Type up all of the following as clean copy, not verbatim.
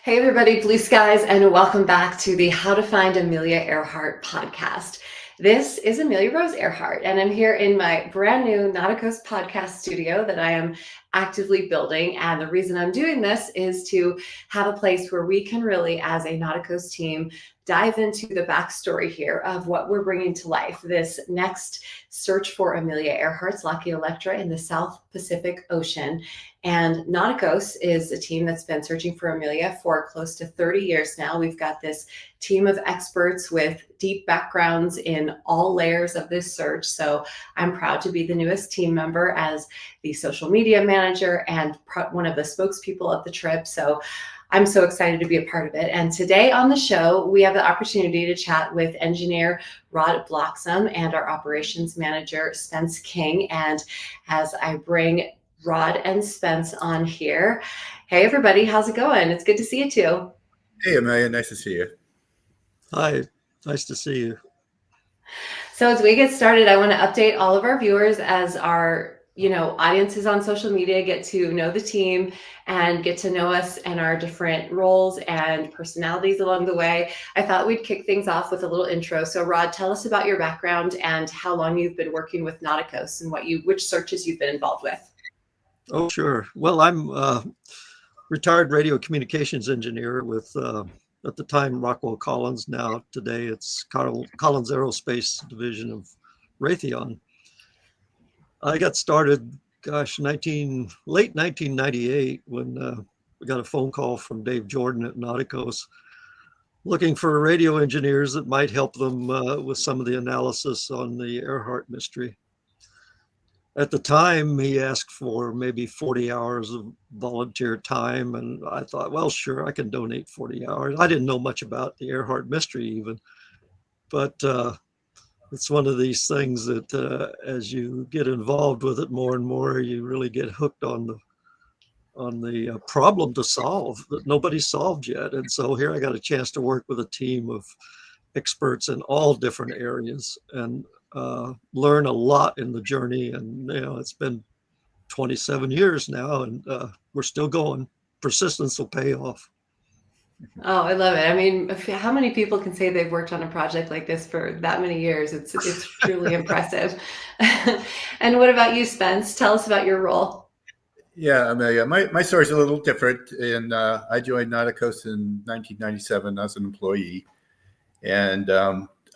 Hey everybody, blue skies, and welcome back to the How to Find Amelia Earhart podcast. This is Amelia Rose Earhart, and I'm here in my brand new Nauticos podcast studio that I am actively building. And the reason I'm doing this is to have a place where we can really, as a Nauticos team, dive into the backstory here of what we're bringing to life. This next search for Amelia Earhart's Lucky Electra in the South Pacific Ocean. And Nauticos is a team that's been searching for Amelia for close to 30 years now. We've got this team of experts with deep backgrounds in all layers of this search. So I'm proud to be the newest team member as the social media manager and one of the spokespeople of the trip. So I'm so excited to be a part of it. And today on the show, we have the opportunity to chat with engineer Rod Bloxam and our operations manager, Spence King. And as I bring Rod and Spence on here. Hey, everybody. How's it going? It's good to see you too. Hey, Amelia. Nice to see you. Hi. Nice to see you. So as we get started, I want to update all of our viewers as our audiences on social media get to know the team and get to know us and our different roles and personalities along the way. I thought we'd kick things off with a little intro. So Rod, tell us about your background and how long you've been working with Nauticos and which searches you've been involved with. Oh, sure. Well, I'm a retired radio communications engineer with, at the time, Rockwell Collins. Now, today, it's Collins Aerospace Division of Raytheon. I got started, late 1998 when we got a phone call from Dave Jordan at Nauticos looking for radio engineers that might help them with some of the analysis on the Earhart mystery. At the time, he asked for maybe 40 hours of volunteer time. And I thought, well, sure, I can donate 40 hours. I didn't know much about the Earhart mystery even. But it's one of these things that as you get involved with it more and more, you really get hooked on the problem to solve that nobody solved yet. And so here I got a chance to work with a team of experts in all different areas and learn a lot in the journey. And it's been 27 years now, and we're still going. Persistence will pay off. Oh, I love it. I mean, how many people can say they've worked on a project like this for that many years? It's truly impressive. And what about you, Spence? Tell us about your role. Yeah, Amelia, my story is a little different. And I joined Nauticos in 1997 as an employee. And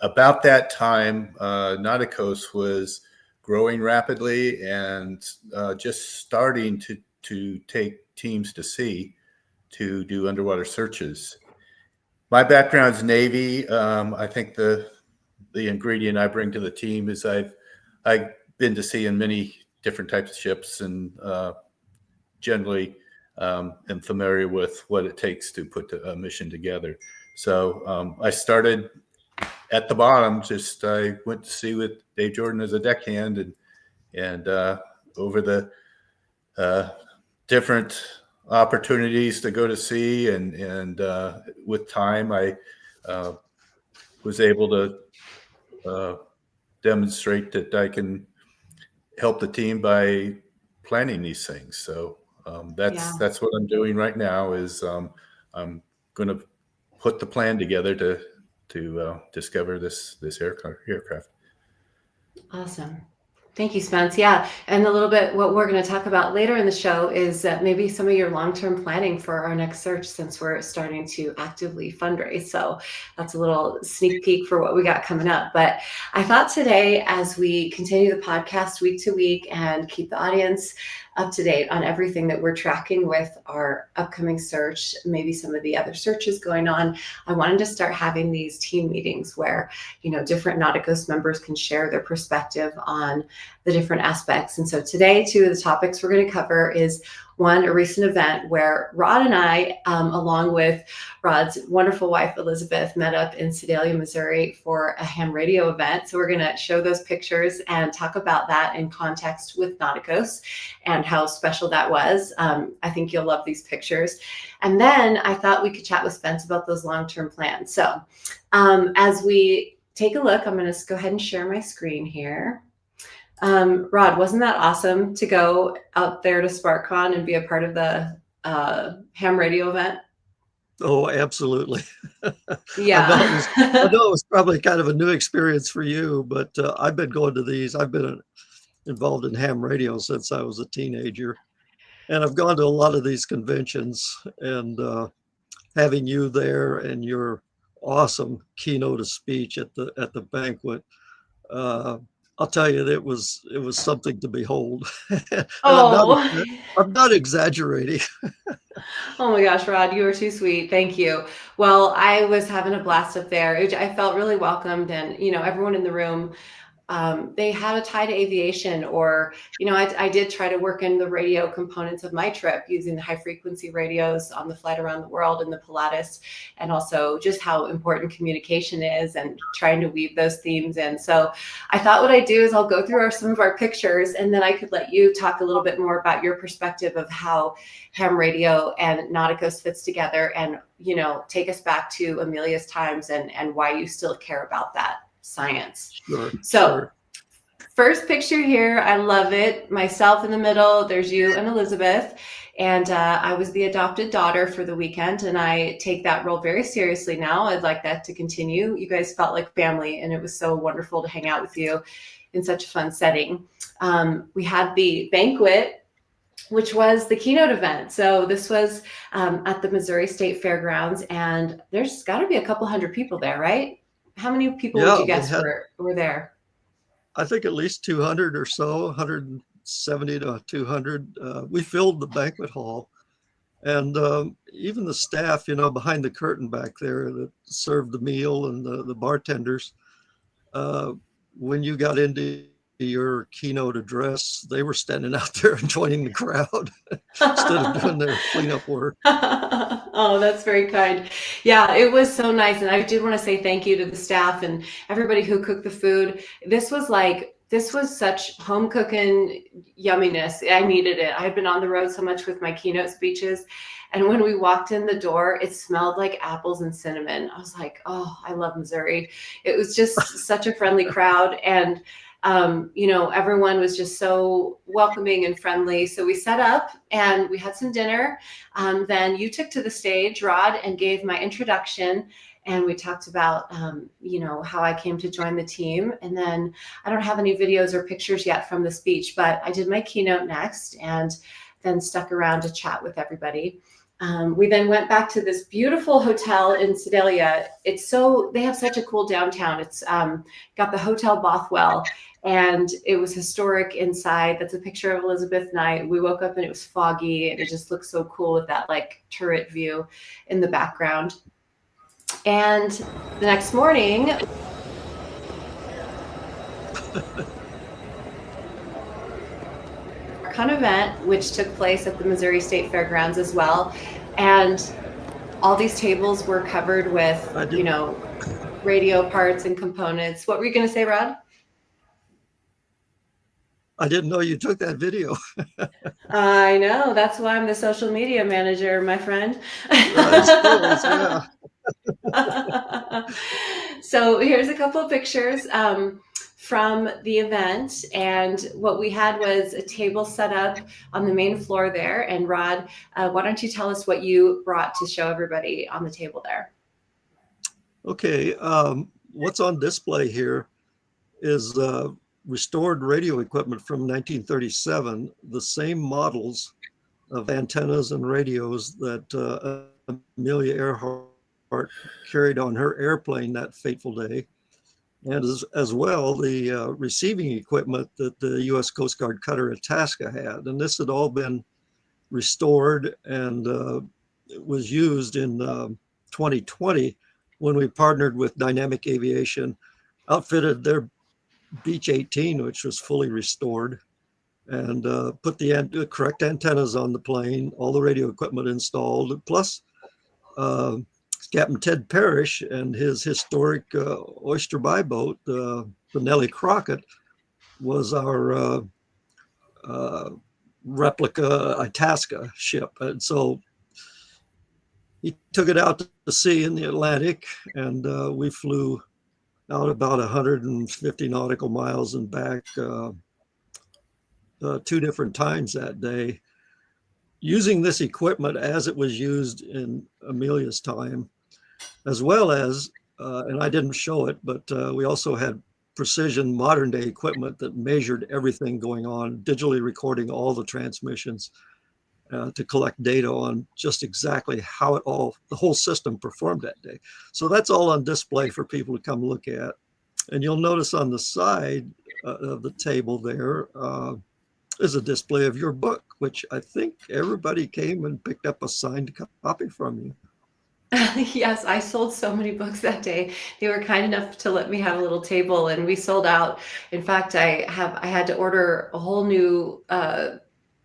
about that time, Nauticos was growing rapidly and just starting to take teams to sea to do underwater searches. My background is Navy. I think the ingredient I bring to the team is I've been to sea in many different types of ships and generally am familiar with what it takes to put a mission together. So I started at the bottom. I went to sea with Dave Jordan as a deckhand, and over the different opportunities to go to sea, and with time, I was able to demonstrate that I can help the team by planning these things. So that's what I'm doing right now. Is I'm going to put the plan together to discover this aircraft. Awesome. Thank you, Spence. Yeah. And a little bit what we're going to talk about later in the show is maybe some of your long-term planning for our next search, since we're starting to actively fundraise. So that's a little sneak peek for what we got coming up. But I thought today, as we continue the podcast week to week and keep the audience up to date on everything that we're tracking with our upcoming search, maybe some of the other searches going on, I wanted to start having these team meetings where, different Nauticos members can share their perspective on the different aspects. And so today, two of the topics we're going to cover is one, a recent event where Rod and I, along with Rod's wonderful wife, Elizabeth, met up in Sedalia, Missouri for a ham radio event. So we're going to show those pictures and talk about that in context with Nauticos and how special that was. I think you'll love these pictures. And then I thought we could chat with Spence about those long-term plans. So as we take a look, I'm going to go ahead and share my screen here. Rod, wasn't that awesome to go out there to SparkCon and be a part of the ham radio event? Oh, absolutely. Yeah. I know it was probably kind of a new experience for you, but I've been going to these. I've been involved in ham radio since I was a teenager, and I've gone to a lot of these conventions. And having you there and your awesome keynote speech at the banquet, uh, I'll tell you, it was something to behold. And Oh. I'm not exaggerating. Oh my gosh, Rod, you are too sweet. Thank you. Well, I was having a blast up there. I felt really welcomed, and everyone in the room, they had a tie to aviation, or I did try to work in the radio components of my trip using the high frequency radios on the flight around the world in the Pilatus, and also just how important communication is and trying to weave those themes in. So I thought what I'd do is I'll go through some of our pictures, and then I could let you talk a little bit more about your perspective of how ham radio and Nauticos fits together, and take us back to Amelia's times, and why you still care about that science. Sure, So sure. first picture here, I love it. Myself in the middle, there's you and Elizabeth. And I was the adopted daughter for the weekend, and I take that role very seriously now. I'd like that to continue. You guys felt like family, and it was so wonderful to hang out with you in such a fun setting. We had the banquet, which was the keynote event. So this was at the Missouri State Fairgrounds, and there's got to be a couple hundred people there, right? How many people would Yeah, you we guess had, were there? I think, at least 200 or so, 170 to 200. We filled the banquet hall, and even the staff, behind the curtain back there that served the meal, and the bartenders. Uh, when you got into your keynote address, they were standing out there and joining the crowd instead of doing their cleanup work. Oh, that's very kind. Yeah, it was so nice. And I did want to say thank you to the staff and everybody who cooked the food. This was such home cooking yumminess. I needed it. I had been on the road so much with my keynote speeches. And when we walked in the door, it smelled like apples and cinnamon. I was like, oh, I love Missouri. It was just such a friendly crowd. And everyone was just so welcoming and friendly. So we set up and we had some dinner. Then you took to the stage, Rod, and gave my introduction. And we talked about, how I came to join the team. And then I don't have any videos or pictures yet from the speech, but I did my keynote next and then stuck around to chat with everybody. We then went back to this beautiful hotel in Sedalia. They have such a cool downtown. It's got the Hotel Bothwell, and it was historic inside. That's a picture of Elizabeth and I. We woke up and it was foggy, and it just looked so cool with that like turret view in the background. And the next morning, an event which took place at the Missouri State Fairgrounds as well, and all these tables were covered with radio parts and components. What were you going to say, Rod? I didn't know you took that video. I know, that's why I'm the social media manager, my friend. I suppose, yeah. So here's a couple of pictures from the event, and what we had was a table set up on the main floor there. And Rod, why don't you tell us what you brought to show everybody on the table there? Okay, what's on display here is restored radio equipment from 1937, the same models of antennas and radios that Amelia Earhart carried on her airplane that fateful day, and as well the receiving equipment that the U.S. Coast Guard cutter Itasca had. And this had all been restored and was used in 2020 when we partnered with Dynamic Aviation, outfitted their Beech 18, which was fully restored, and put the correct antennas on the plane, all the radio equipment installed, plus Captain Ted Parrish and his historic oyster buy boat, the Nellie Crockett, was our replica Itasca ship. And so he took it out to sea in the Atlantic, and we flew out about 150 nautical miles and back 2 different times that day. using this equipment as it was used in Amelia's time, as well as, and I didn't show it, but we also had precision modern day equipment that measured everything going on, digitally recording all the transmissions to collect data on just exactly how the whole system performed that day. So that's all on display for people to come look at. And you'll notice on the side of the table there is a display of your book, which I think everybody came and picked up a signed copy from you. Yes, I sold so many books that day. They were kind enough to let me have a little table, and we sold out. In fact, I had to order a whole new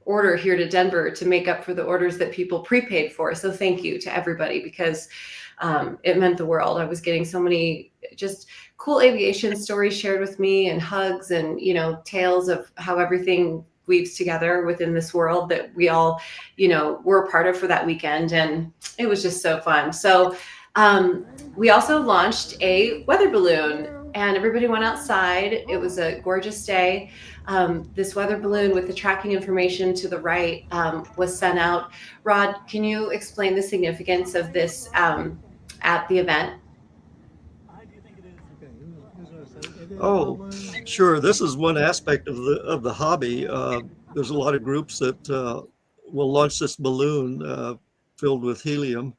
order here to Denver to make up for the orders that people prepaid for. So thank you to everybody, because it meant the world. I was getting so many just cool aviation stories shared with me, and hugs, and tales of how everything weaves together within this world that we all were a part of for that weekend. And it was just so fun. So we also launched a weather balloon, and everybody went outside. It was a gorgeous day. This weather balloon with the tracking information to the right was sent out. Rod, can you explain the significance of this at the event? Oh, sure. This is one aspect of the hobby. There's a lot of groups that will launch this balloon filled with helium,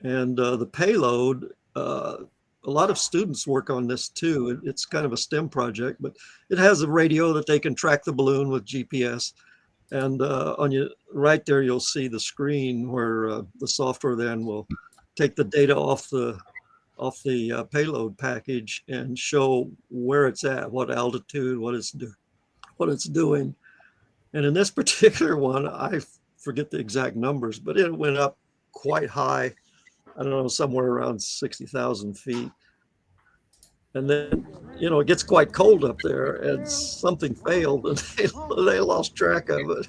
and the payload. A lot of students work on this too. It's kind of a STEM project, but it has a radio that they can track the balloon with GPS. And on your right there, you'll see the screen where the software then will take the data off the payload package and show where it's at, what altitude, what it's doing. And in this particular one, I forget the exact numbers, but it went up quite high. I don't know, somewhere around 60,000 feet. And then, it gets quite cold up there, and something failed, and they lost track of it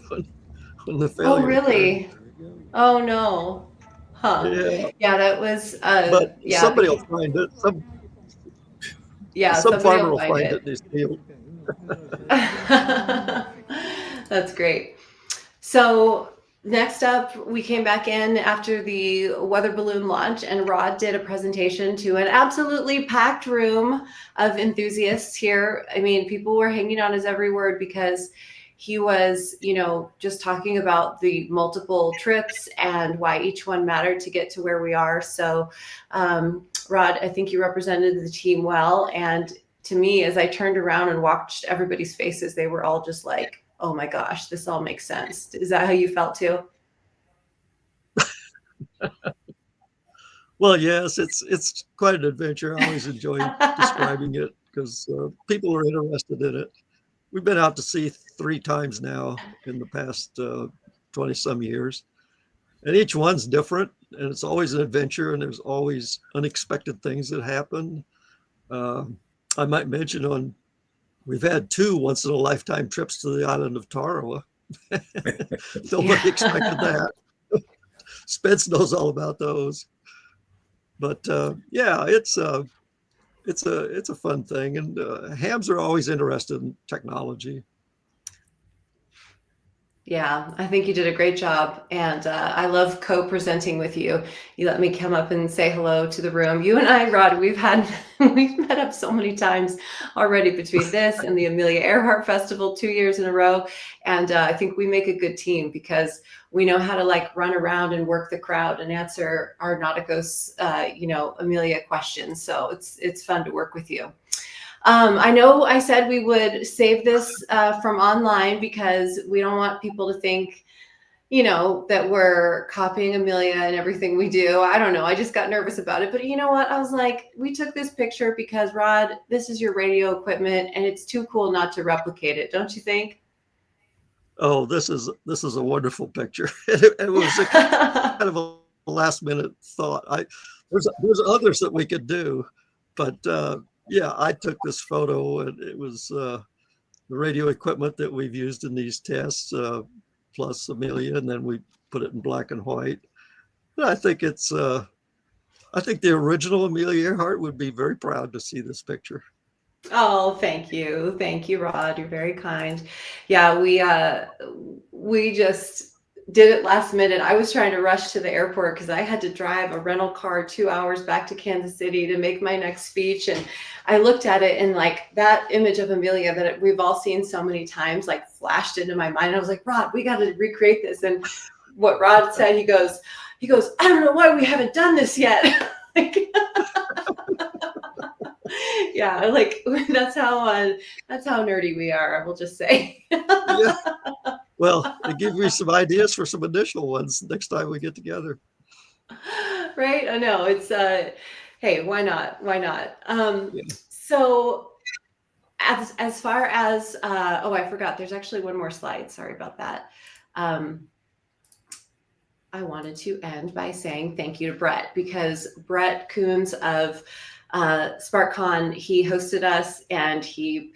when the Oh, failure occurred. really? Oh, no. Huh. Yeah, Yeah, that was, but yeah, somebody will find it. yeah, Some somebody farmer will will find find it it. in his field. That's great. So next up, we came back in after the weather balloon launch, and Rod did a presentation to an absolutely packed room of enthusiasts here. I mean, people were hanging on his every word, because he was, just talking about the multiple trips and why each one mattered to get to where we are. So, Rod, I think you represented the team well. And to me, as I turned around and watched everybody's faces, they were all just like, oh my gosh, this all makes sense. Is that how you felt too? Well, yes, it's quite an adventure. I always enjoy describing it because people are interested in it. We've been out to sea 3 times now in the past 20 some years, and each one's different, and it's always an adventure, and there's always unexpected things that happen. Uh, I might mention we've had 2 once in a lifetime trips to the island of Tarawa. Nobody expected that. Spence knows all about those. But yeah, it's a fun thing, and hams are always interested in technology. Yeah, I think you did a great job. And I love co-presenting with you. You let me come up and say hello to the room. You and I, Rod, we've met up so many times already between this and the Amelia Earhart Festival 2 years in a row. And I think we make a good team, because we know how to run around and work the crowd and answer our Nauticos, Amelia questions. So it's fun to work with you. I know I said we would save this from online, because we don't want people to think, that we're copying Amelia and everything we do. I don't know. I just got nervous about it. But you know what? I was like, we took this picture because, Rod, this is your radio equipment, and it's too cool not to replicate it. Don't you think? Oh, this is a wonderful picture. It was a kind of a last minute thought. There's others that we could do, but yeah, I took this photo, and it was the radio equipment that we've used in these tests, plus Amelia, and then we put it in black and white. And I think I think the original Amelia Earhart would be very proud to see this picture. Oh, thank you. Thank you, Rod. You're very kind. Yeah, we just did it last minute. I was trying to rush to the airport because I had to drive a rental car 2 hours back to Kansas City to make my next speech. And I looked at it, and like that image of Amelia that we've all seen so many times, like flashed into my mind. I was like, Rod, we got to recreate this. And what Rod said, he goes, I don't know why we haven't done this yet. Like, yeah, like that's how nerdy we are. I will just say. Yeah. Well, it gives me some ideas for some additional ones next time we get together. Right? I know it's hey, why not? Why not? Yeah. So as far as oh, I forgot. There's actually one more slide. Sorry about that. I wanted to end by saying thank you to Brett, because Brett Coons of SparkCon, he hosted us, and he,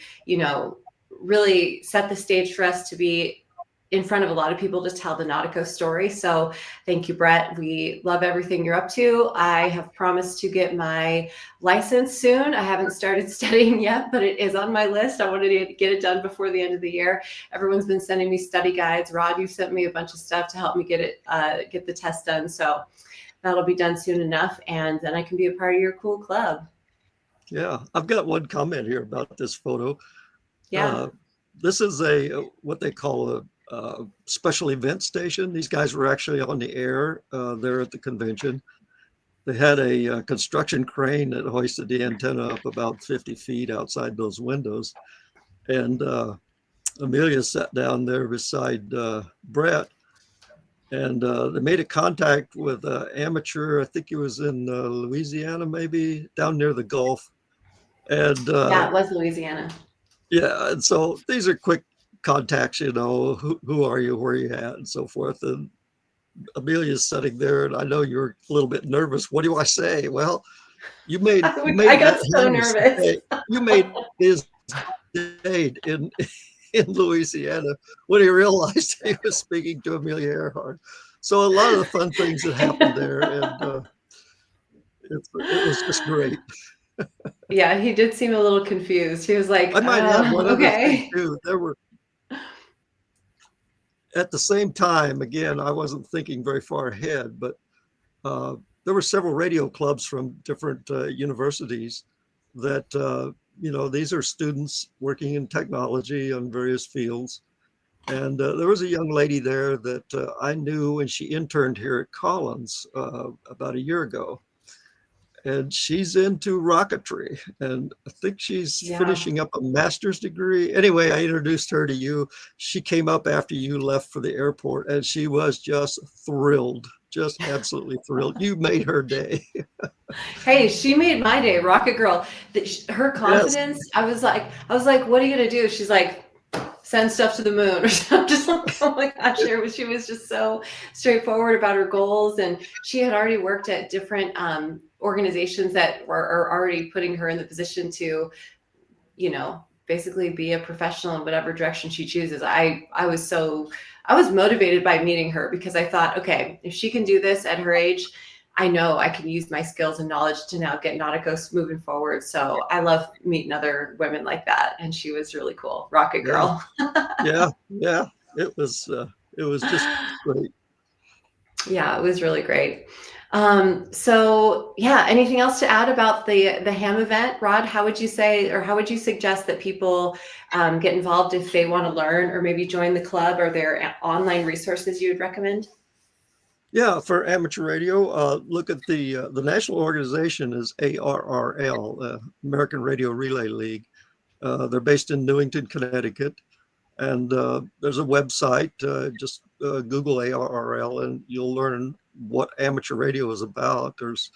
really set the stage for us to be in front of a lot of people to tell the Nautico story. So thank you, Brett. We love everything you're up to. I have promised to get my license soon. I haven't started studying yet, but it is on my list. I wanted to get it done before the end of the year. Everyone's been sending me study guides. Rod, you sent me a bunch of stuff to help me get the test done. So that'll be done soon enough. And then I can be a part of your cool club. Yeah. I've got one comment here about this photo. Yeah. This is what they call a special event station. These guys were actually on the air there at the convention. They had a construction crane that hoisted the antenna up about 50 feet outside those windows. And Amelia sat down there beside Brett, and they made a contact with an amateur. I think he was in Louisiana, maybe down near the Gulf. And yeah, it was Louisiana. Yeah, and so these are quick contacts, who are you, where are you at, and so forth. And Amelia's sitting there, and I know you're a little bit nervous. What do I say? Well, you made I got so nervous. You made his date in Louisiana when he realized he was speaking to Amelia Earhart. So a lot of the fun things that happened there, and it was just great. Yeah, he did seem a little confused. He was like, I might add one other thing okay. too. There were, at the same time, again, I wasn't thinking very far ahead, but there were several radio clubs from different universities that, these are students working in technology on various fields. And there was a young lady there that I knew when she interned here at Collins about a year ago. And she's into rocketry, and I think she's finishing up a master's degree. Anyway, I introduced her to you. She came up after you left for the airport, and she was just thrilled, just absolutely thrilled. You made her day. Hey, she made my day. Rocket girl. Her confidence. Yes. I was like, what are you gonna do? She's like, send stuff to the moon. I'm just like, oh my gosh, she was just so straightforward about her goals, and she had already worked at different organizations that are already putting her in the position to, basically be a professional in whatever direction she chooses. I was motivated by meeting her, because I thought, okay, if she can do this at her age, I know I can use my skills and knowledge to now get Nauticos moving forward. So I love meeting other women like that. And she was really cool. Rocket girl. Yeah. It was just great. Yeah, it was really great. So yeah, anything else to add about the ham event, Rod? How would you say, or how would you suggest that people get involved if they want to learn, or maybe join the club? Are there online resources you would recommend? Yeah, for amateur radio, look at the national organization is ARRL, American Radio Relay League. They're based in Newington, Connecticut, and there's a website. Just Google ARRL, and you'll learn what amateur radio is about. There's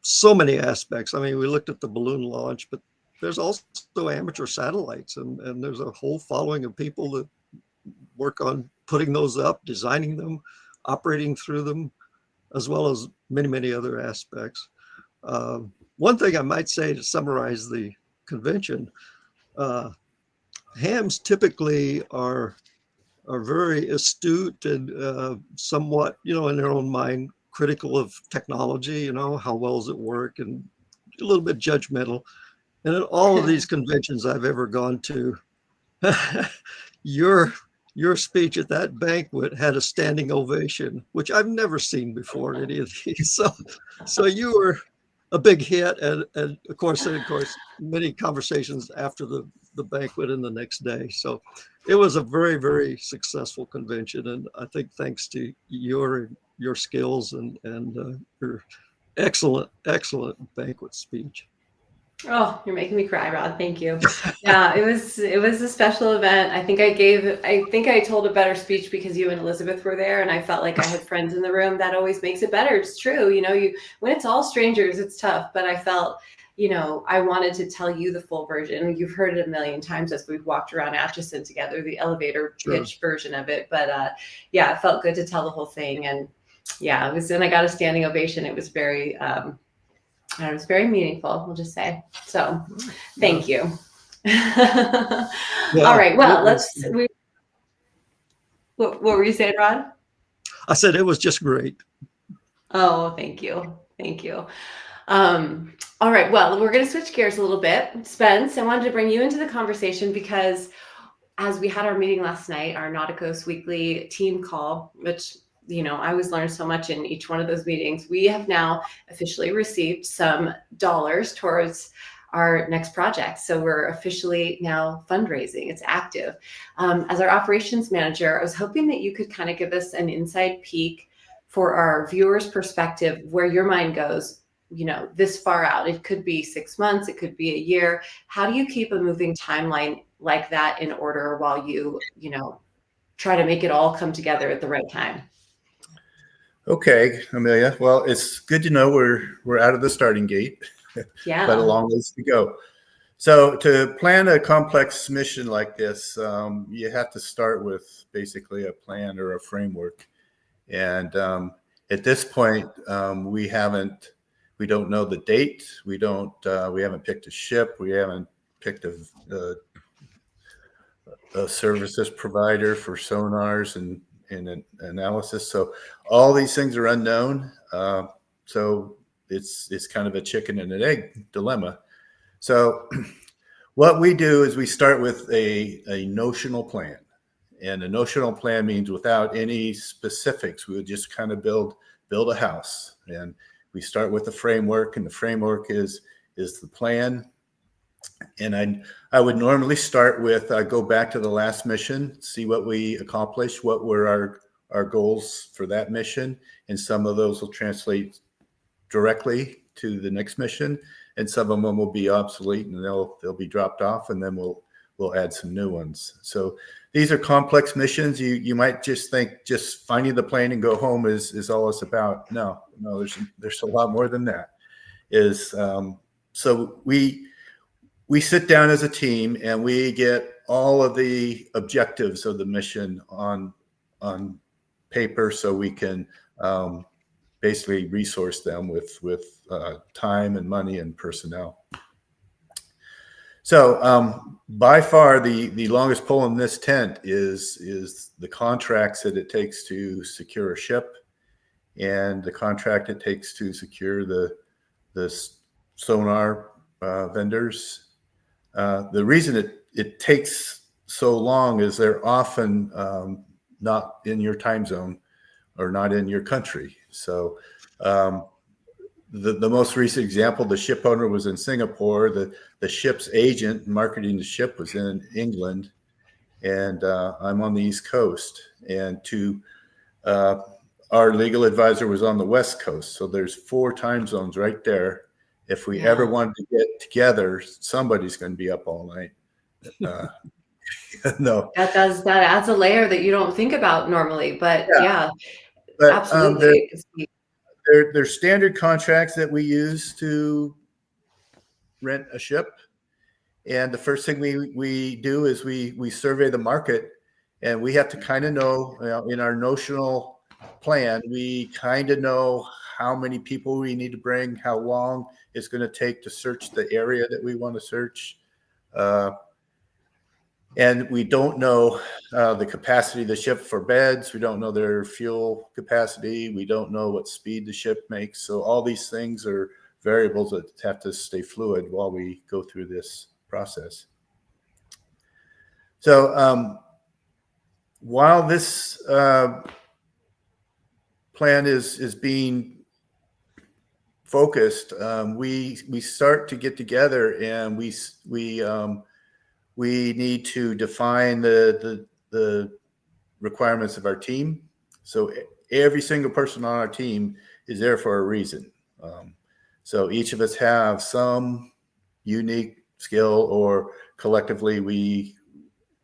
so many aspects. I mean, we looked at the balloon launch, but there's also amateur satellites, and there's a whole following of people that work on putting those up, designing them, operating through them, as well as many, many other aspects. One thing I might say to summarize the convention, hams typically are very astute and somewhat, in their own mind, critical of technology, how well does it work, and a little bit judgmental. And at all of these conventions I've ever gone to, you're your speech at that banquet had a standing ovation, which I've never seen before in any of these. So you were a big hit, and of course, many conversations after the banquet and the next day. So it was a very, very successful convention, and I think thanks to your skills and your excellent banquet speech. Oh, you're making me cry, Rod. Thank you. Yeah, it was a special event. I think I told a better speech because you and Elizabeth were there, and I felt like I had friends in the room. That always makes it better. It's true. When it's all strangers, it's tough. But I felt, I wanted to tell you the full version. You've heard it a million times as we've walked around Atchison together, the elevator pitch version of it. But yeah, it felt good to tell the whole thing. And yeah, and I got a standing ovation. It was it was very meaningful, we'll just say. So thank you. Yeah, all right. Well, what were you saying, Rod? I said it was just great. Oh, thank you. Thank you. All right. Well, we're going to switch gears a little bit. Spence, I wanted to bring you into the conversation because as we had our meeting last night, our Nauticos weekly team call, which I always learn so much in each one of those meetings. We have now officially received some dollars towards our next project. So we're officially now fundraising. It's active. As our operations manager, I was hoping that you could kind of give us an inside peek for our viewers' perspective, where your mind goes, this far out. It could be 6 months, it could be a year. How do you keep a moving timeline like that in order while you try to make it all come together at the right time? Okay, Amelia. Well, it's good to know we're out of the starting gate, Yeah. but a long ways to go. So to plan a complex mission like this, you have to start with basically a plan or a framework. And at this point, we don't know the date. We haven't picked a ship. We haven't picked a services provider for sonars and analysis. So all these things are unknown. So it's kind of a chicken and an egg dilemma. So what we do is we start with a notional plan. And a notional plan means without any specifics, we would just kind of build a house. And we start with the framework, and the framework is the plan. And I would normally start with go back to the last mission, see what we accomplished, what were our goals for that mission, and some of those will translate directly to the next mission, and some of them will be obsolete and they'll be dropped off, and then we'll add some new ones. So these are complex missions. You might just think just finding the plane and go home is all it's about. No, there's a lot more than that. So we sit down as a team and we get all of the objectives of the mission on paper, so we can basically resource them with time and money and personnel. So by far the longest pole in this tent is the contracts that it takes to secure a ship, and the contract it takes to secure the sonar vendors. The reason it takes so long is they're often not in your time zone or not in your country. So the most recent example, the ship owner was in Singapore. The ship's agent marketing the ship was in England, and I'm on the East Coast. And our legal advisor was on the West Coast. So there's 4 time zones right there. If we ever wanted to get together, somebody's going to be up all night. No, that adds a layer that you don't think about normally, but yeah, but, absolutely. There's standard contracts that we use to rent a ship, and the first thing we do is we survey the market, and we have to kind of know, in our notional plan, we kind of know how many people we need to bring, how long it's going to take to search the area that we want to search. And we don't know the capacity of the ship for beds. We don't know their fuel capacity. We don't know what speed the ship makes. So all these things are variables that have to stay fluid while we go through this process. So while this plan is being focused, we start to get together, and we need to define the requirements of our team. So every single person on our team is there for a reason. So each of us have some unique skill, or collectively we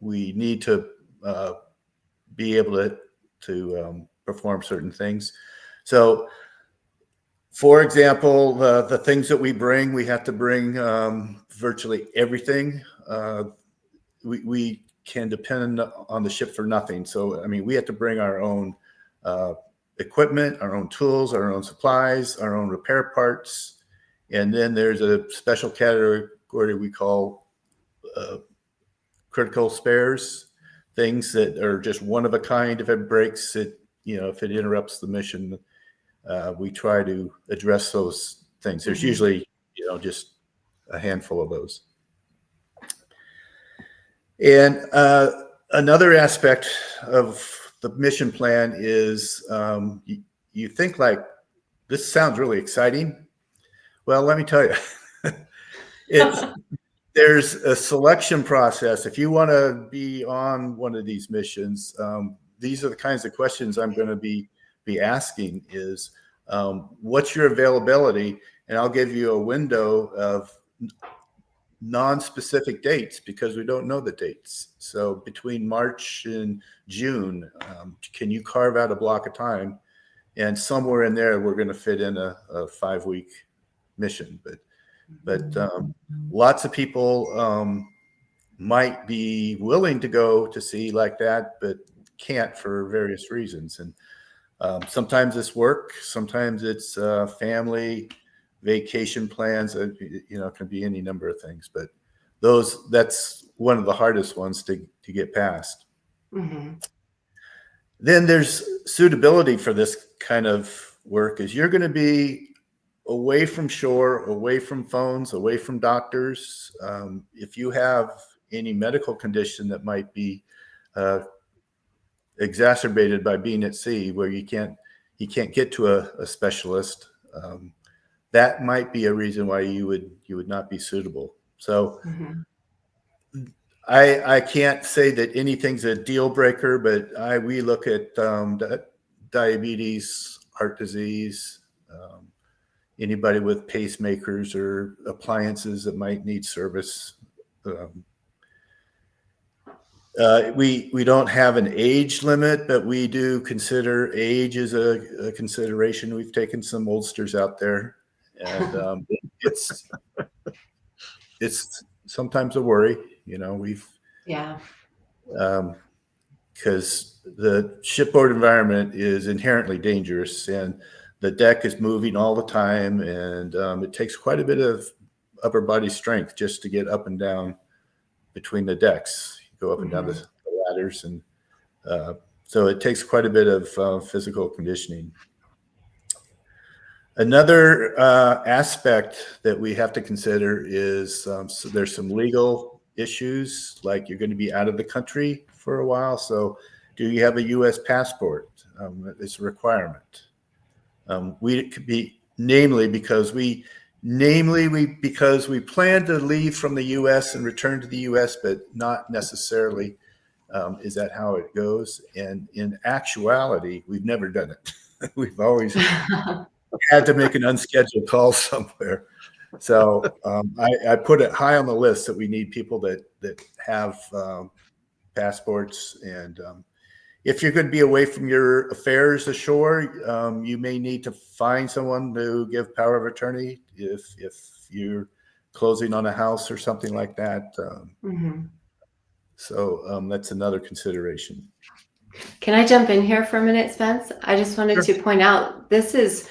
need to be able to perform certain things. So, for example, the things that we bring, we have to bring virtually everything. We can depend on the ship for nothing. So, I mean, we have to bring our own equipment, our own tools, our own supplies, our own repair parts. And then there's a special category we call critical spares, things that are just one of a kind. If it breaks, if it interrupts the mission, we try to address those things. There's usually, just a handful of those. And another aspect of the mission plan is you think like, this sounds really exciting. Well, let me tell you, there's a selection process. If you want to be on one of these missions, these are the kinds of questions I'm going to be asking is, what's your availability? And I'll give you a window of non-specific dates, because we don't know the dates. So between March and June, can you carve out a block of time? And somewhere in there, we're going to fit in a 5-week mission. But lots of people might be willing to go to sea like that, but can't for various reasons. And sometimes it's work, sometimes it's family, vacation plans. It can be any number of things, but that's one of the hardest ones to get past. Mm-hmm. Then there's suitability for this kind of work, is you're going to be away from shore, away from phones, away from doctors. If you have any medical condition that might be exacerbated by being at sea, where you can't get to a specialist, that might be a reason why you would not be suitable. So I can't say that anything's a deal breaker, but we look at diabetes, heart disease, anybody with pacemakers or appliances that might need service. We don't have an age limit, but we do consider age as a consideration. We've taken some oldsters out there, and it's sometimes a worry, because the shipboard environment is inherently dangerous, and the deck is moving all the time, and it takes quite a bit of upper body strength just to get up and down between the decks. You go up and down the ladders, and so it takes quite a bit of physical conditioning. Another aspect that we have to consider is so there's some legal issues, like you're going to be out of the country for a while. So do you have a U.S. passport? It's a requirement. We could be because we plan to leave from the U.S. and return to the U.S., but not necessarily is that how it goes. And in actuality, we've never done it. We've always had to make an unscheduled call somewhere. So I put it high on the list that we need people that have passports. And if you're going to be away from your affairs ashore, you may need to find someone to give power of attorney if you're closing on a house or something like that. So that's another consideration. Can I jump in here for a minute, Spence? I just wanted to point out this is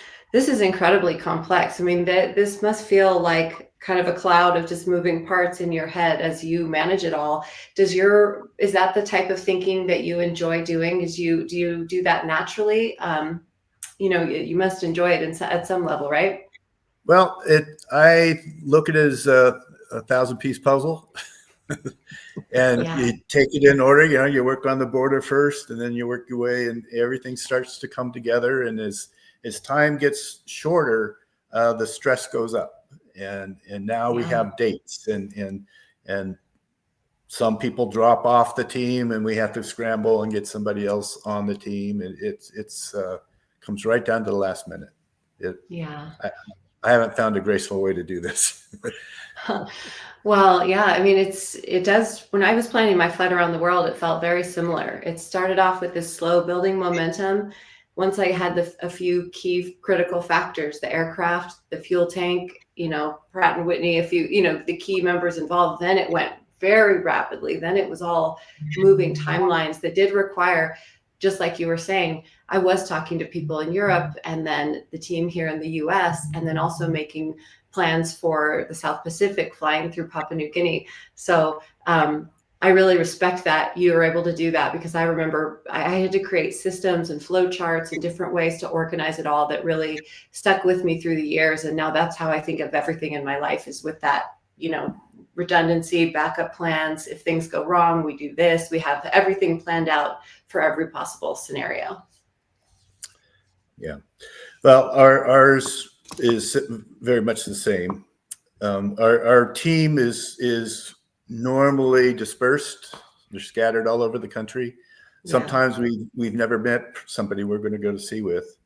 incredibly complex. I mean, this must feel like kind of a cloud of just moving parts in your head as you manage it all. Is that the type of thinking that you enjoy doing? Do you do that naturally? You must enjoy it at some level, right? Well, I look at it as a 1,000-piece puzzle. And Yeah. you take it in order. You work on the border first, and then you work your way, and everything starts to come together. And as time gets shorter, the stress goes up. And now we Yeah. have dates, and some people drop off the team, and we have to scramble and get somebody else on the team. And it's comes right down to the last minute. Yeah. I haven't found a graceful way to do this. Well, yeah, I mean, it does. When I was planning my flight around the world, it felt very similar. It started off with this slow building momentum. Once I had a few key critical factors, the aircraft, the fuel tank, Pratt and Whitney, a few, the key members involved, then it went very rapidly. Then it was all moving timelines that did require, just like you were saying, I was talking to people in Europe and then the team here in the US, and then also making plans for the South Pacific, flying through Papua New Guinea. So I really respect that you were able to do that, because I remember I had to create systems and flow charts and different ways to organize it all that really stuck with me through the years. And now that's how I think of everything in my life, is with that, redundancy, backup plans. If things go wrong, we do this. We have everything planned out for every possible scenario. Yeah. Well, ours is very much the same. Our team is normally dispersed. They're scattered all over the country. Sometimes we've never met somebody we're going to go to sea with.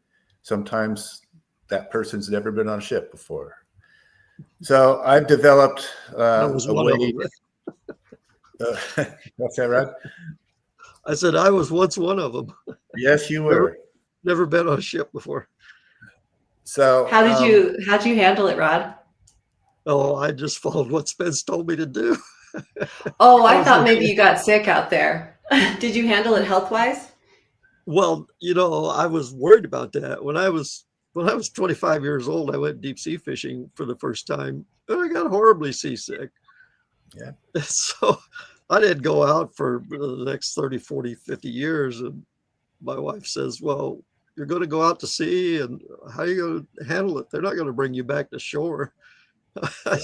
Sometimes that person's never been on a ship before. So I've developed I was a one way. of them. What's that, Rod? I said I was once one of them. Yes, you were. Never been on a ship before. So how'd you handle it, Rod? Oh, I just followed what Spence told me to do. Oh, I thought maybe you got sick out there. Did you handle it health-wise? Well, I was worried about that. When I was 25 years old, I went deep sea fishing for the first time, and I got horribly seasick. Yeah. So I didn't go out for the next 30, 40, 50 years. And my wife says, well, you're going to go out to sea, and how are you going to handle it? They're not going to bring you back to shore. I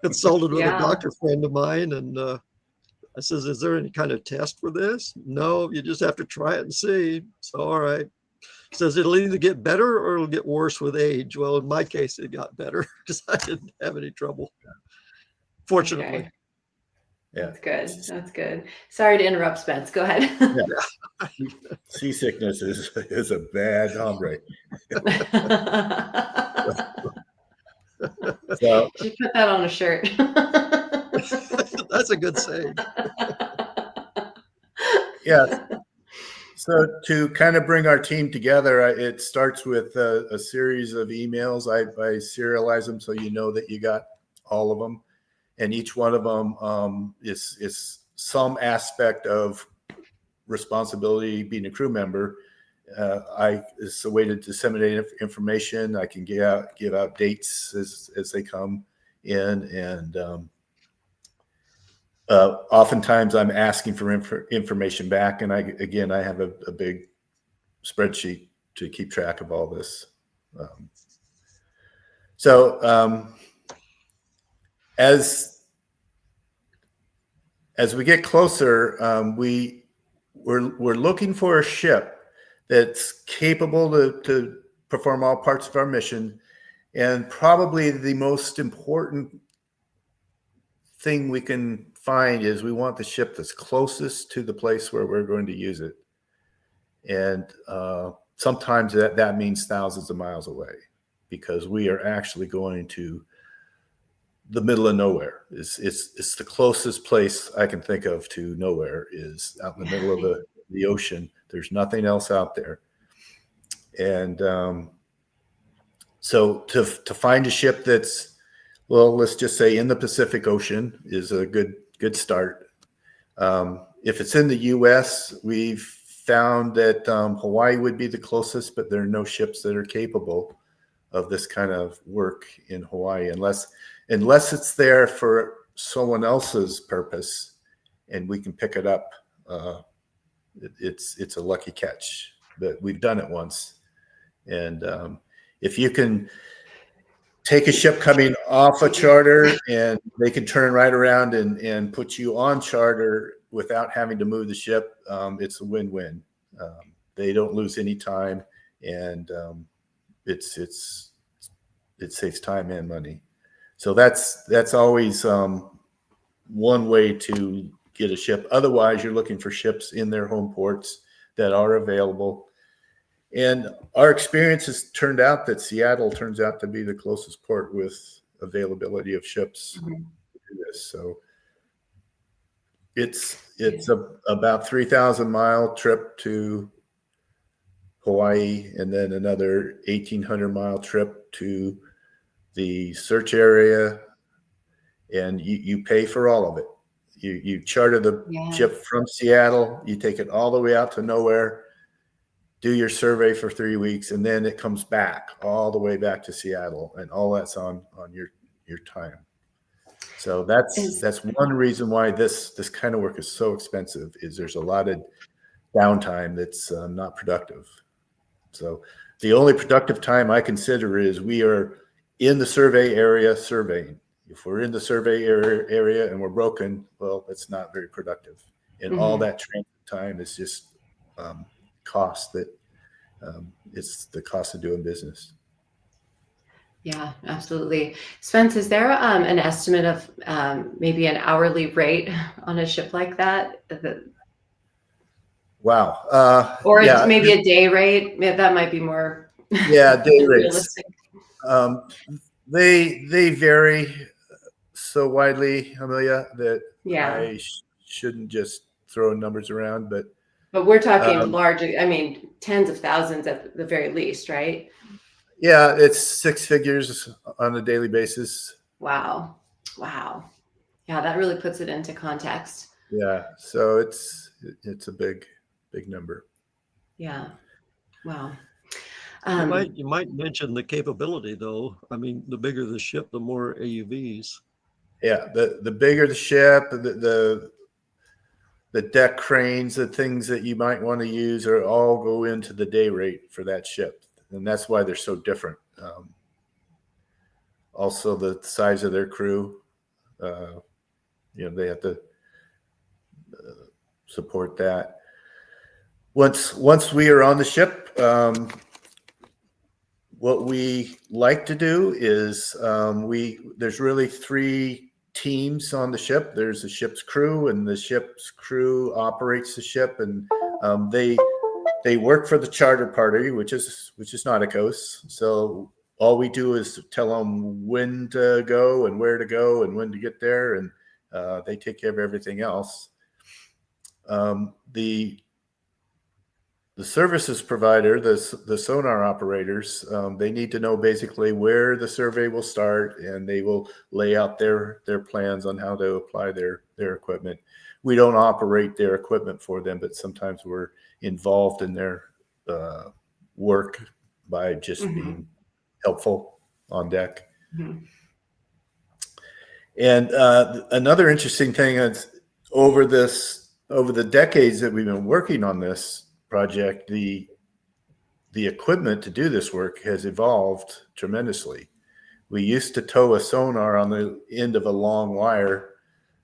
consulted with a doctor friend of mine, and I says, is there any kind of test for this? No, you just have to try it and see. So, all right. Says it'll either get better or it'll get worse with age. Well, in my case, it got better because I didn't have any trouble. Fortunately. Okay. Yeah. That's good. That's good. Sorry to interrupt, Spence. Go ahead. Yeah. Seasickness is a bad hombre. So, you should put that on a shirt. That's a good saying. Yeah. So to kind of bring our team together, it starts with a series of emails. I serialize them so you know that you got all of them, and each one of them is some aspect of responsibility being a crew member. It's a way to disseminate information. I can give out dates as they come in, and oftentimes I'm asking for information back, and I have a big spreadsheet to keep track of all this. As we get closer, we're looking for a ship that's capable to perform all parts of our mission, and probably the most important thing we can find is we want the ship that's closest to the place where we're going to use it. And sometimes that means thousands of miles away, because we are actually going to the middle of nowhere. It's the closest place I can think of to nowhere is out in the middle of the ocean. There's nothing else out there. And so to find a ship that's, well, let's just say in the Pacific Ocean is a good start. If it's in the U.S., we've found that Hawaii would be the closest, but there are no ships that are capable of this kind of work in Hawaii unless it's there for someone else's purpose and we can pick it up. It's a lucky catch, but we've done it once. And if you can take a ship coming off a charter and they can turn right around and put you on charter without having to move the ship. It's a win-win. They don't lose any time, and it saves time and money. So that's always one way to get a ship. Otherwise, you're looking for ships in their home ports that are available. And our experience has turned out that Seattle turns out to be the closest port with availability of ships to do this. So it's about 3,000-mile trip to Hawaii, and then another 1,800-mile trip to the search area, and you pay for all of it. You charter the ship from Seattle, you take it all the way out to nowhere, do your survey for 3 weeks, and then it comes back all the way back to Seattle, and all that's on your time. So that's one reason why this kind of work is so expensive, is there's a lot of downtime that's not productive. So the only productive time I consider is we are in the survey area surveying. If we're in the survey area and we're broken, well, it's not very productive. And all that transit time is just cost that it's the cost of doing business. Yeah, absolutely. Spence, is there an estimate of maybe an hourly rate on a ship like that? Wow. Or yeah. maybe a day rate? That might be more day rates. realistic. They vary so widely, Amelia, that I shouldn't just throw numbers around. But we're talking large, I mean, tens of thousands at the very least, right? Yeah, it's six figures on a daily basis. Wow. Yeah, that really puts it into context. Yeah, so it's a big number. Yeah. Wow. You might mention the capability, though. I mean, the bigger the ship, the more AUVs. Yeah, the bigger the ship, the deck cranes, the things that you might want to use are all go into the day rate for that ship, and that's why they're so different. Also, the size of their crew, they have to support that. Once we are on the ship, what we like to do is there's really three teams on the ship. There's the ship's crew, and the ship's crew operates the ship, and they work for the charter party, which is Nauticos. So all we do is tell them when to go and where to go and when to get there, and they take care of everything else. The services provider, the sonar operators, they need to know basically where the survey will start, and they will lay out their plans on how to apply their equipment. We don't operate their equipment for them, but sometimes we're involved in their work by just being helpful on deck. And another interesting thing is over the decades that we've been working on this project, the equipment to do this work has evolved tremendously. We used to tow a sonar on the end of a long wire.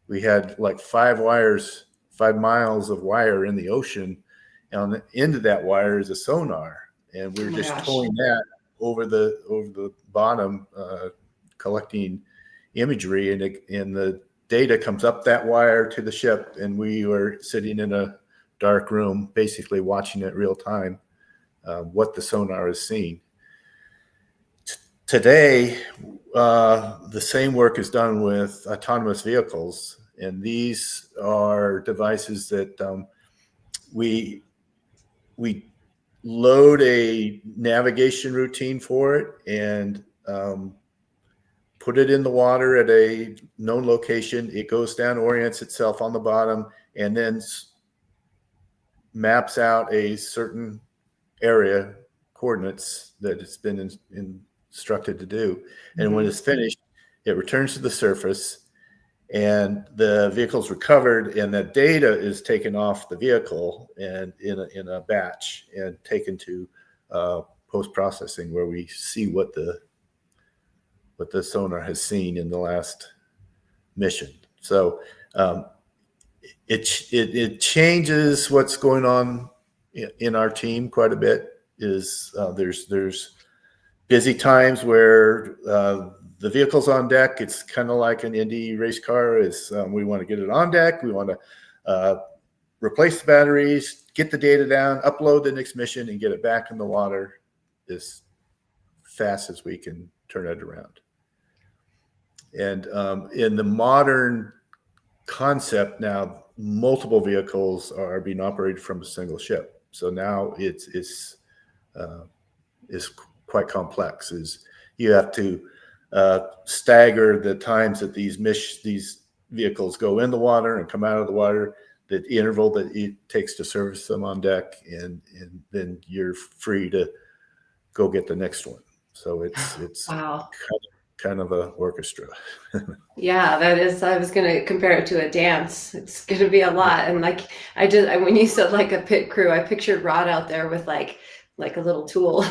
We had like 5 miles of wire in the ocean, and on the end of that wire is a sonar, and we were just towing that over the bottom, collecting imagery, and the data comes up that wire to the ship, and we were sitting in a dark room, basically watching it real time, what the sonar is seeing. Today, the same work is done with autonomous vehicles, and these are devices that we load a navigation routine for it and put it in the water at a known location. It goes down, orients itself on the bottom, and then maps out a certain area coordinates that it's been instructed to do. And when it's finished, it returns to the surface, and the vehicle's recovered, and the data is taken off the vehicle and in a batch and taken to post-processing, where we see what the what the sonar has seen in the last mission. So it changes what's going on in our team quite a bit. There's busy times where the vehicle's on deck. It's kind of like an Indy race car. We want to get it on deck. We want to replace the batteries, get the data down, upload the next mission, and get it back in the water as fast as we can turn it around. And in the modern concept now, multiple vehicles are being operated from a single ship. So now it's quite complex. You have to stagger the times that these vehicles go in the water and come out of the water, the interval that it takes to service them on deck, and then you're free to go get the next one. So it's Wow. kind of a orchestra. Yeah, that is. I was going to compare it to a dance. It's going to be a lot. And like when you said like a pit crew, I pictured Rod out there with like a little tool.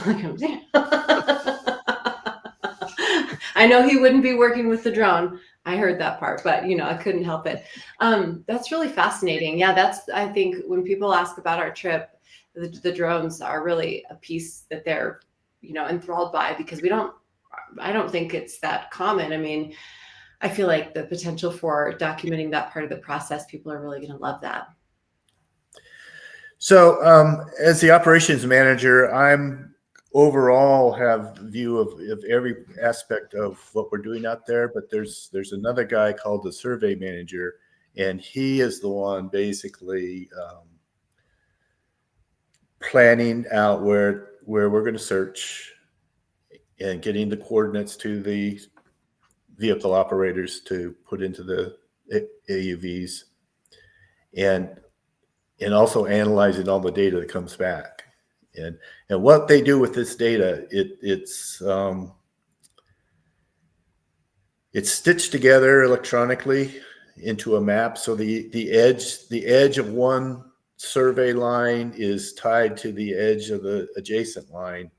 I know he wouldn't be working with the drone. I heard that part, but I couldn't help it. That's really fascinating. Yeah, I think when people ask about our trip, the drones are really a piece that they're, enthralled by, because I don't think it's that common. I mean, I feel like the potential for documenting that part of the process, people are really going to love that. So as the operations manager, I'm overall have view of every aspect of what we're doing out there, but there's another guy called the survey manager, and he is the one basically planning out where we're going to search and getting the coordinates to the vehicle operators to put into the AUVs, and also analyzing all the data that comes back. And what they do with this data, it's stitched together electronically into a map. So the edge of one survey line is tied to the edge of the adjacent line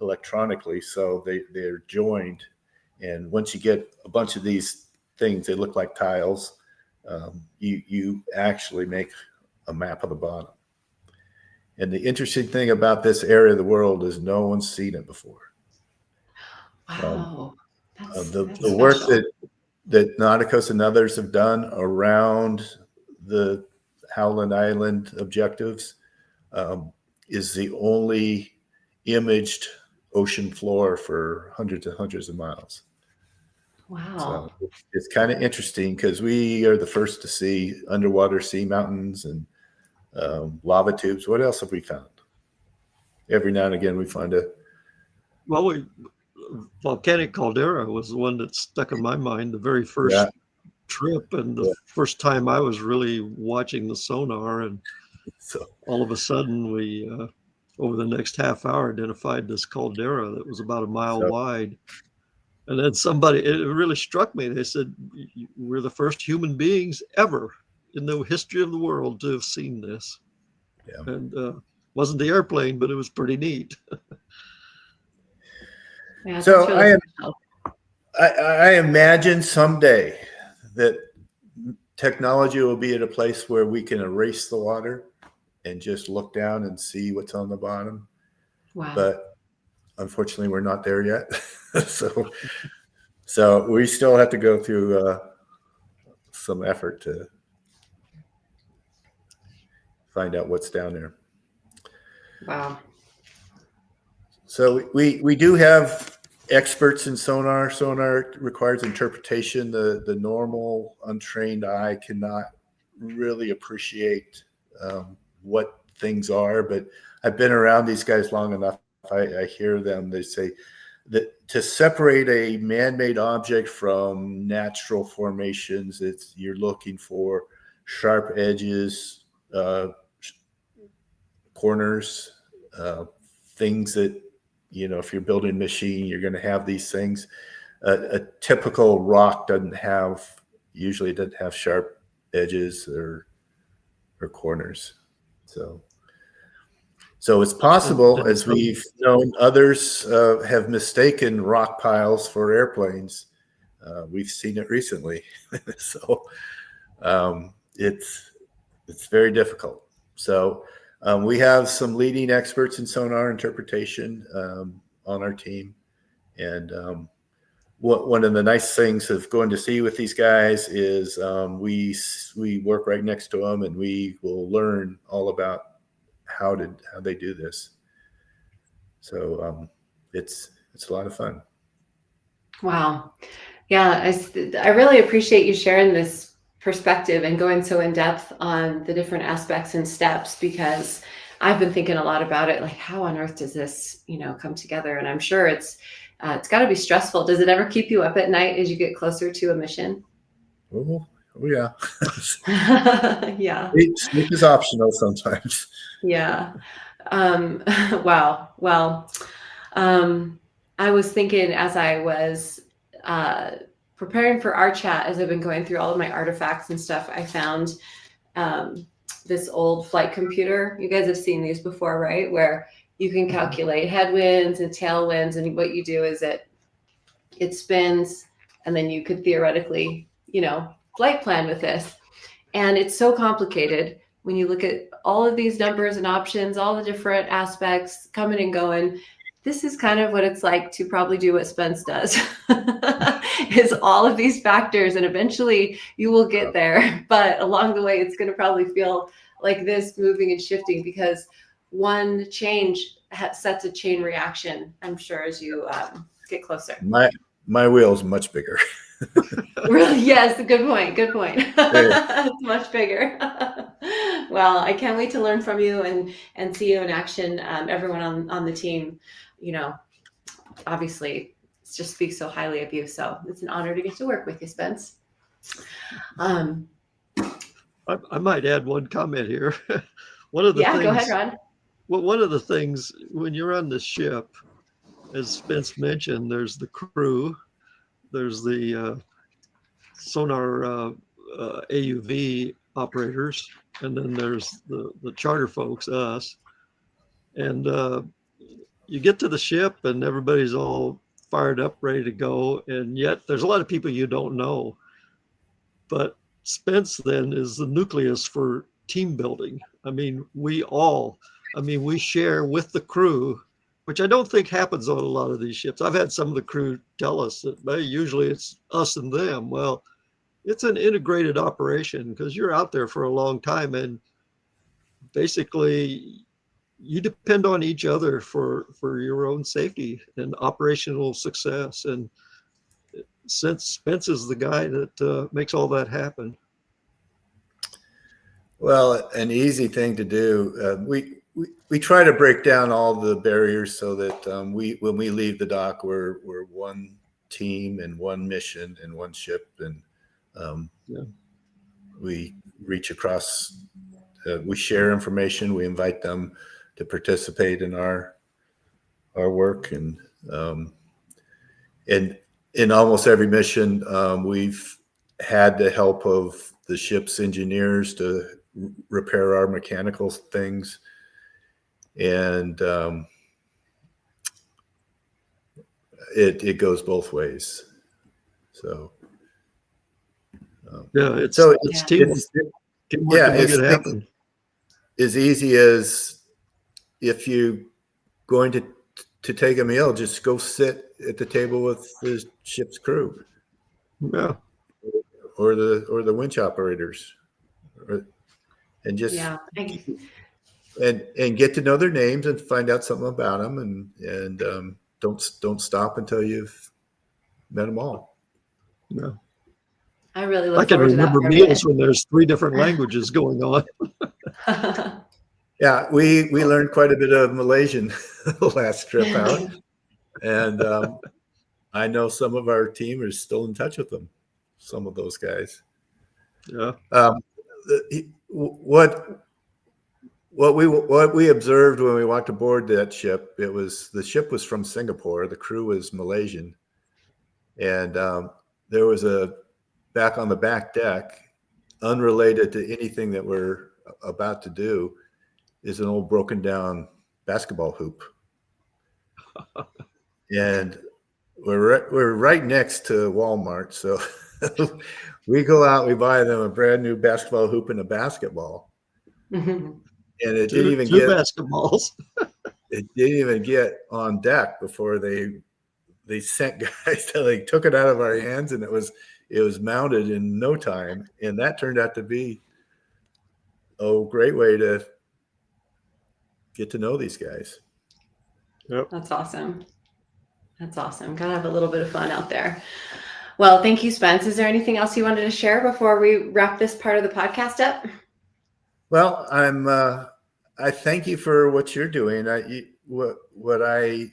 electronically. So they're joined. And once you get a bunch of these things, they look like tiles. You actually make a map of the bottom. And the interesting thing about this area of the world is no one's seen it before. Wow. The work that Nauticus and others have done around the Howland Island objectives is the only imaged ocean floor for hundreds and hundreds of miles. Wow. So it's kind of interesting because we are the first to see underwater sea mountains and lava tubes. What else have we found? Every now and again we find a volcanic caldera was the one that stuck in my mind the very first trip, and the first time I was really watching the sonar, and so all of a sudden we over the next half hour identified this caldera that was about a mile wide. And then it really struck me. They said, we're the first human beings ever in the history of the world to have seen this. Yeah. And wasn't the airplane, but it was pretty neat. Yeah, so really I imagine someday that technology will be at a place where we can erase the water and just look down and see what's on the bottom. Wow. But unfortunately, we're not there yet. So we still have to go through some effort to find out what's down there. Wow. So we do have experts in sonar. Sonar requires interpretation. The normal untrained eye cannot really appreciate what things are, but I've been around these guys long enough. I hear them. They say that to separate a man-made object from natural formations, you're looking for sharp edges, corners, things that, if you're building a machine, you're going to have these things. A typical rock usually doesn't have sharp edges or corners. So it's possible, as we've known, others have mistaken rock piles for airplanes. We've seen it recently. So it's very difficult. So we have some leading experts in sonar interpretation on our team. And one of the nice things of going to sea with these guys is we work right next to them, and we will learn all about how they do this. So it's a lot of fun. Wow. Yeah, I really appreciate you sharing this perspective and going so in depth on the different aspects and steps, because I've been thinking a lot about it, like how on earth does this, come together? And I'm sure it's got to be stressful. Does it ever keep you up at night as you get closer to a mission? Oh yeah. Yeah. Sleep is optional sometimes. Yeah. Wow. Well, I was thinking as I was preparing for our chat, as I've been going through all of my artifacts and stuff, I found this old flight computer. You guys have seen these before, right? Where you can calculate headwinds and tailwinds, and what you do is it spins, and then you could theoretically, flight plan with this. And it's so complicated when you look at all of these numbers and options, all the different aspects coming and going. This is kind of what it's like to probably do what Spence does, is all of these factors, and eventually you will get there. But along the way, it's going to probably feel like this, moving and shifting, because one change sets a chain reaction, I'm sure, as you get closer. My wheel's much bigger. Really? Yes. Good point. Good point. It's much bigger. Well, I can't wait to learn from you and see you in action. Everyone on the team, obviously just speaks so highly of you. So it's an honor to get to work with you, Spence. I might add one comment here. One of the things, go ahead, Ron. Well, one of the things when you're on the ship, as Spence mentioned, there's the crew, there's the sonar AUV operators, and then there's the charter folks, us. And you get to the ship and everybody's all fired up, ready to go. And yet there's a lot of people you don't know. But Spence then is the nucleus for team building. We share with the crew, which I don't think happens on a lot of these ships. I've had some of the crew tell us that usually it's us and them. Well, it's an integrated operation because you're out there for a long time, and basically you depend on each other for your own safety and operational success. And since Spence is the guy that makes all that happen. Well, an easy thing to do. We try to break down all the barriers so that when we leave the dock, we're one team and one mission and one ship, and we reach across. We share information. We invite them to participate in our work, and in almost every mission, we've had the help of the ship's engineers to repair our mechanical things, and it goes both ways. So it's teamwork. It's happen. As easy as if you going to take a meal, just go sit at the table with the ship's crew, or the winch operators, and just and get to know their names and find out something about them, and don't stop until you've met them all. Yeah. I really look I can forward to that. remember meals when there's 3 different languages going on. Yeah, we learned quite a bit of Malaysian the last trip out, and I know some of our team are still in touch with them. Some of those guys. Yeah. What we observed when we walked aboard that ship, the ship was from Singapore. The crew was Malaysian, and there was back on the back deck, unrelated to anything that we're about to do, is an old broken down basketball hoop. And we're right next to Walmart. So we go out, we buy them a brand new basketball hoop and a basketball. And it two didn't even get basketballs. It didn't even get on deck before they sent guys that like took it out of our hands, and it was mounted in no time. And that turned out to be a great way to get to know these guys. Yep. That's awesome. That's awesome. Gotta have a little bit of fun out there. Well, thank you, Spence. Is there anything else you wanted to share before we wrap this part of the podcast up? Well, I thank you for what you're doing. What I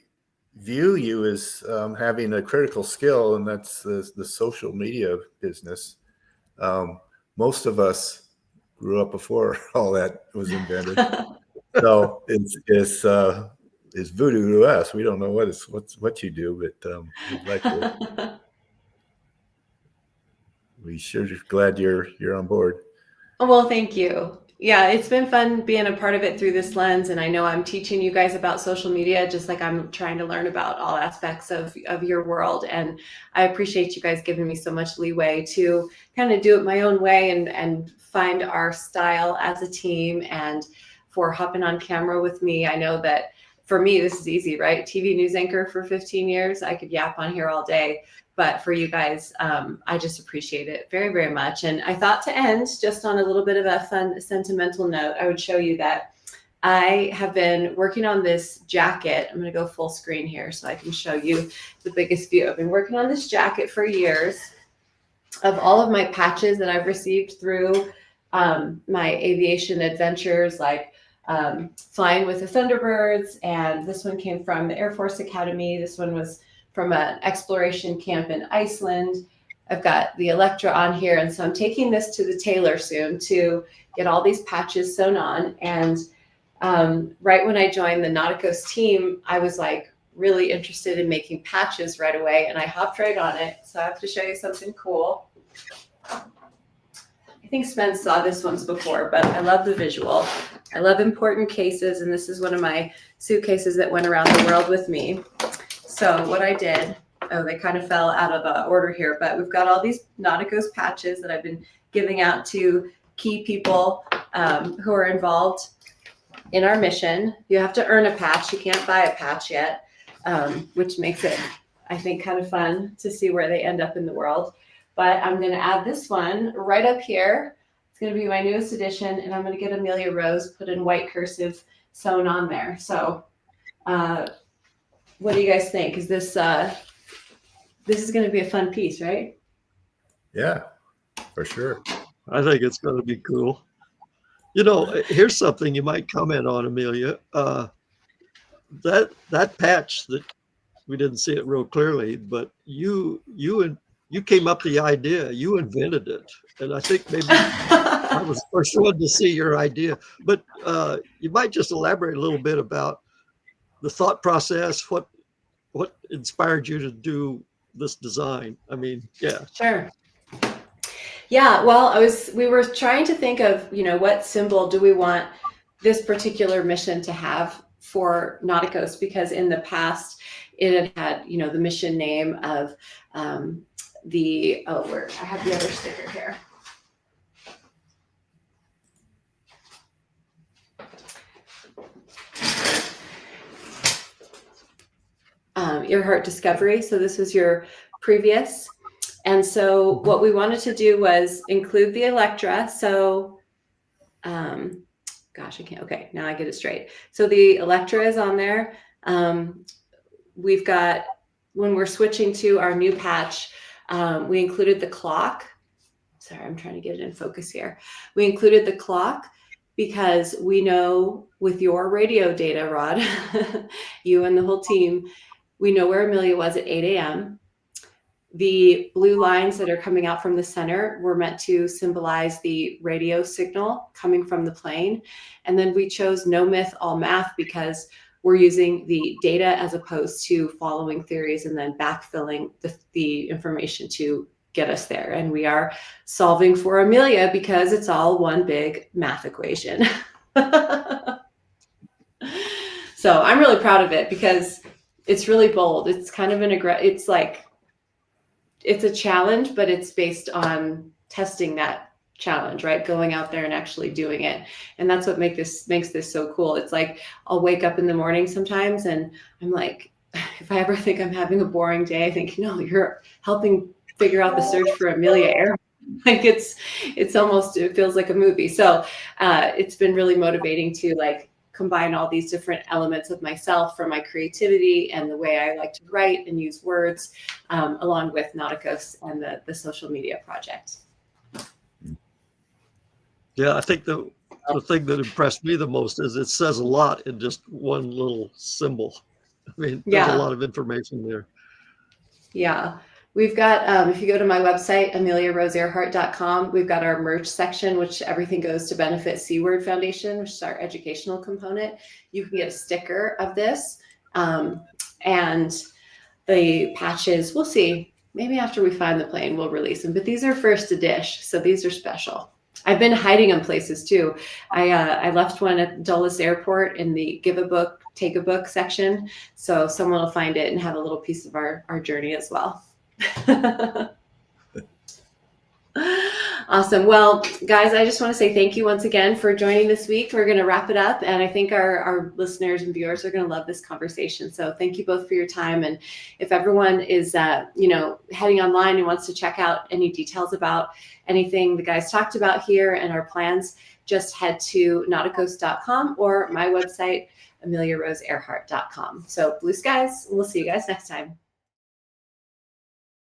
view you as having a critical skill, and that's the social media business. Most of us grew up before all that was invented, so it's voodoo to us. We don't know what you do, but we'd like to. We sure are glad you're on board. Well, thank you. Yeah, it's been fun being a part of it through this lens. And I know I'm teaching you guys about social media, just like I'm trying to learn about all aspects of your world. And I appreciate you guys giving me so much leeway to kind of do it my own way and find our style as a team, and for hopping on camera with me. I know that for me, this is easy, right? TV news anchor for 15 years. I could yap on here all day. But for you guys, I just appreciate it very, very much. And I thought to end just on a little bit of a fun, sentimental note, I would show you that I have been working on this jacket. I'm going to go full screen here so I can show you the biggest view. I've been working on this jacket for years, of all of my patches that I've received through my aviation adventures, like flying with the Thunderbirds. And this one came from the Air Force Academy. This one was from an exploration camp in Iceland. I've got the Electra on here. And so I'm taking this to the tailor soon to get all these patches sewn on. And right when I joined the Nauticos team, I was like really interested in making patches right away. And I hopped right on it. So I have to show you something cool. I think Spence saw this once before, but I love the visual. I love important cases. And this is one of my suitcases that went around the world with me. So what I did, they kind of fell out of order here, but we've got all these Nauticos patches that I've been giving out to key people who are involved in our mission. You have to earn a patch. You can't buy a patch yet, which makes it, I think, kind of fun to see where they end up in the world. But I'm going to add this one right up here. It's going to be my newest addition, and I'm going to get Amelia Rose put in white cursive sewn on there. So what do you guys think? Is this is going to be a fun piece, right? Yeah, for sure. I think it's going to be cool. You know, here's something you might comment on, Amelia. That patch that we didn't see it real clearly, but you came up with the idea. You invented it, and I think maybe I was the first one to see your idea. But you might just elaborate a little bit about the thought process. What inspired you to do this design? I mean, yeah. Sure. Yeah, well, we were trying to think of, what symbol do we want this particular mission to have for Nauticos, because in the past it had the mission name of I have the other sticker here. Earhart Discovery. So this was your previous. And so what we wanted to do was include the Electra. So, gosh, I can't. Okay, now I get it straight. So the Electra is on there. We've got, when we're switching to our new patch, we included the clock. Sorry, I'm trying to get it in focus here. We included the clock because we know with your radio data, Rod, you and the whole team, we know where Amelia was at 8 a.m. The blue lines that are coming out from the center were meant to symbolize the radio signal coming from the plane. And then we chose no myth, all math, because we're using the data as opposed to following theories and then backfilling the information to get us there. And we are solving for Amelia because it's all one big math equation. So I'm really proud of it because it's really bold. It's kind of it's like, it's a challenge, but it's based on testing that challenge, right? Going out there and actually doing it. And that's what makes this so cool. It's like, I'll wake up in the morning sometimes and I'm like, if I ever think I'm having a boring day, I think, no, you're helping figure out the search for Amelia Earhart. Like it's almost, it feels like a movie. So it's been really motivating to like combine all these different elements of myself, from my creativity and the way I like to write and use words, along with Nauticos and the social media project. Yeah, I think the thing that impressed me the most is it says a lot in just one little symbol. I mean, there's a lot of information there. Yeah. We've got, if you go to my website, ameliaroseearhart.com, we've got our merch section, which everything goes to benefit C-Word Foundation, which is our educational component. You can get a sticker of this, and the patches, we'll see. Maybe after we find the plane, we'll release them. But these are first to dish, so these are special. I've been hiding them places too. I left one at Dulles Airport in the give a book, take a book section. So someone will find it and have a little piece of our journey as well. Awesome. Well, guys, I just want to say thank you once again for joining this week. We're going to wrap it up, and I think our listeners and viewers are going to love this conversation. So thank you both for your time. And if everyone is, heading online and wants to check out any details about anything the guys talked about here and our plans, just head to nauticos.com or my website, ameliaroseearhart.com. So blue skies, and we'll see you guys next time.